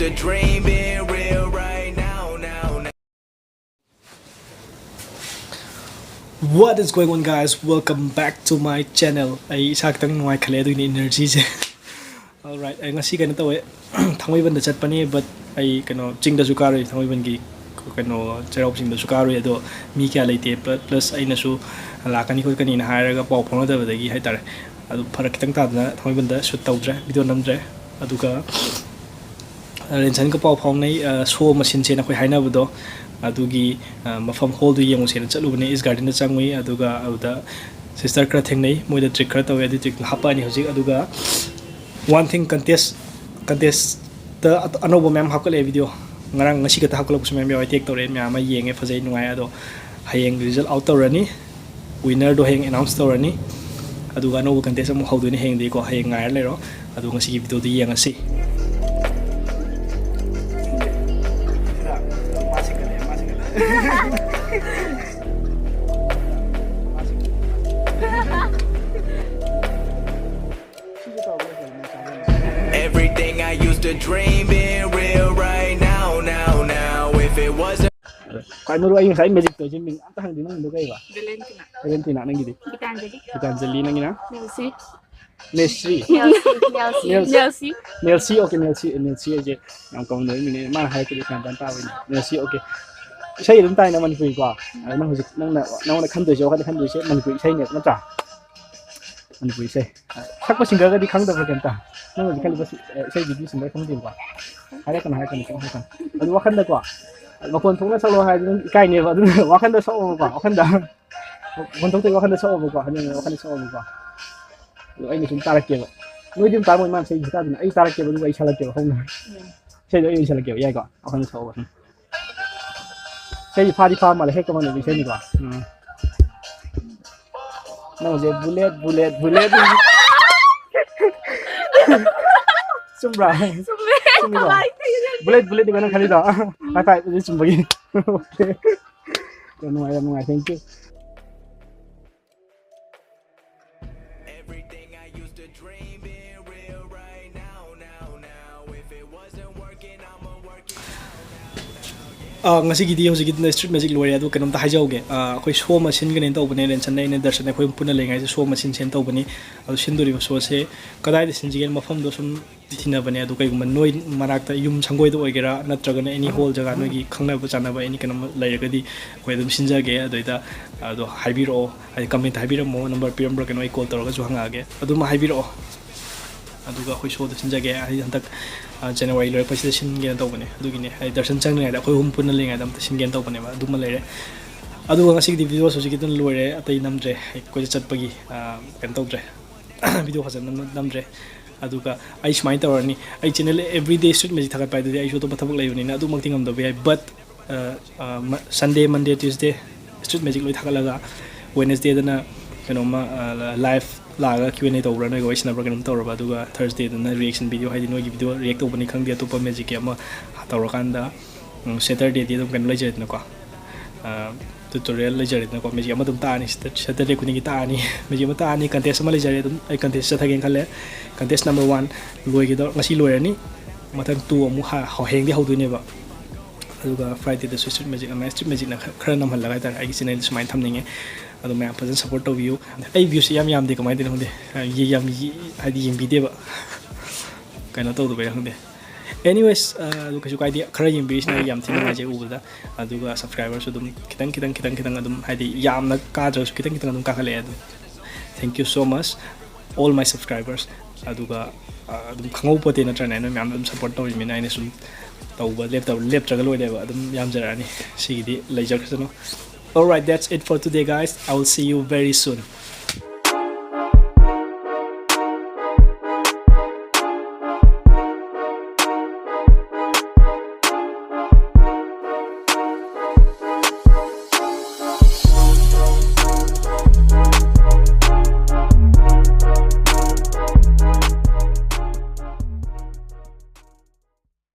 to dream being real right now. What is going on, guys? Welcome back to my channel. Ay saktang nuai khale du ni energy je. All right, ay ngasi kana tawe thangoi ban da chat pani but ay kano ching da sukari thangoi ban gi kano cherop ching da sukari ado mi kya leite plus ay nasu la kani ko kani na hairaga paw phong da badagi hay tare adu farak kitang ta na thangoi ban da shoot tawdre video namdre aduga rensan ko paw phong nei show machine che na khoi haina budo adugi mafam hall du yeng sen chalu bane is garden da changwi aduga auda sister kra theng nei moi da trick kra tawe adu trick hapa ni hojik aduga one thing contest the anobo mem hakale video ngarang ngasi ka ta hakalo kusum mem yaw take tore mya ma yeng e phajai nuai ado hayeng result out torani winner do heng announce torani aduga anobo contest am haudu ni heng de ko hayeng ngai le ro adu ngasi gi video du yeng asi Everything I used to dream being real right now. If it wasn't kai muru ay sai magic to jin ming ata hang dinang do kai ba Valentina. Valentina nang gidi Gitanjali. Gitanjali nang ina Nelsi. Nesri Nelsi okay Nelsi je yang kong noi mini ma hai ku kan tan ta wi Nelsi okay sai dum tai na man pui kwa nang hojik nang na khan do jo khan do se man pui sai ne na ta man pui sai thak pa singa ga di khang da ba kan ta nang hojik khali ba sai di singa khang din kwa hai kan adu wa khan da kwa ma kon thong na sa lo hai kai ne ba du wa khan da so kwa wa khan da kon thong te wa khan da so kwa han ne wa khan da so kwa ai ni sum tarak ke ba noi dim tar moi man sai ta din ai tarak ke ba du ai chala ke ba hong na sai do ai chala ke ya kwa wa khan da so ba sai pha di pha ma le he ka man ni sai ni kwa nang je bullet Sumbra. Bullet dengan kali dah. Apa itu sumber ini? Okay. Jangan thank you. everything I used to dream being real right now. If it wasn't working, I'ma work it ngasi gidi hojik na street magic lawyer adu kanom ta hajauge khoi show machine gane to bane ren chanai ne darshan khoi puna lengai show machine chen to bani adu sinduri so se kadai de sinjigen mafam do sum thina bane adu kai gum noi marak ta yum changoi do oigera natraga ne any hole jaga noi gi khangna ba chana ba any kanam lairagadi khoi dum sinjage adoida adu haibiro ai comment haibiro mo number piramber kanoi call toroga ju hangage adu ma haibiro aduga khoi show do sinjage ai hantak January loi pasi sin gen to bane adu gine ai darshan chang ne da khoi hum pun lenga dam ta sin gen to bane ba du ma lere adu ngasi di video so jikitun loire atai namdre ko chat pagi kan to dre video hasan namdre aduga ai smai tawani ai channel everyday street magic thaga pai ai show to bathabuk laiyuni na adu mak tingam do bi but Sunday Monday Tuesday street magic loi thaga laga Wednesday dana kanoma live laga Q&A to run go isna program to ba duga Thursday dana reaction video hai no gi video react to bani khang dia to pa magic ama to kanda Saturday dia dum kan lai jet na ko tutorial lai jet na ko magic ama dum ta ni Saturday kuni gi ta ni magic ma ta ni contest ma lai jet dum ai contest sa thagen khale contest number 1 loi gi do ngasi loi ani mathang 2 amu ha heng di haudu ne ba aduga Friday the street magic ama street magic na khara nam hal lagai tar ai channel smile thamninge adu मैं आपन support to view ai views yam de kamai de honde ye yam hadi yim bide ba kana to do ba honde anyways adu kasu kai de khara yim bis na yam thina ma je ubda adu ga subscribers dum kitang adum hadi yam na ka jo kitang adum ka khale adu thank you so much all my subscribers adu ga adum khangau pote na trana no yam support to mi na ine sum tawba lep tragal oi de ba adum yam jarani sigidi leisure kasano. Alright, that's it for today, guys. I will see you very soon.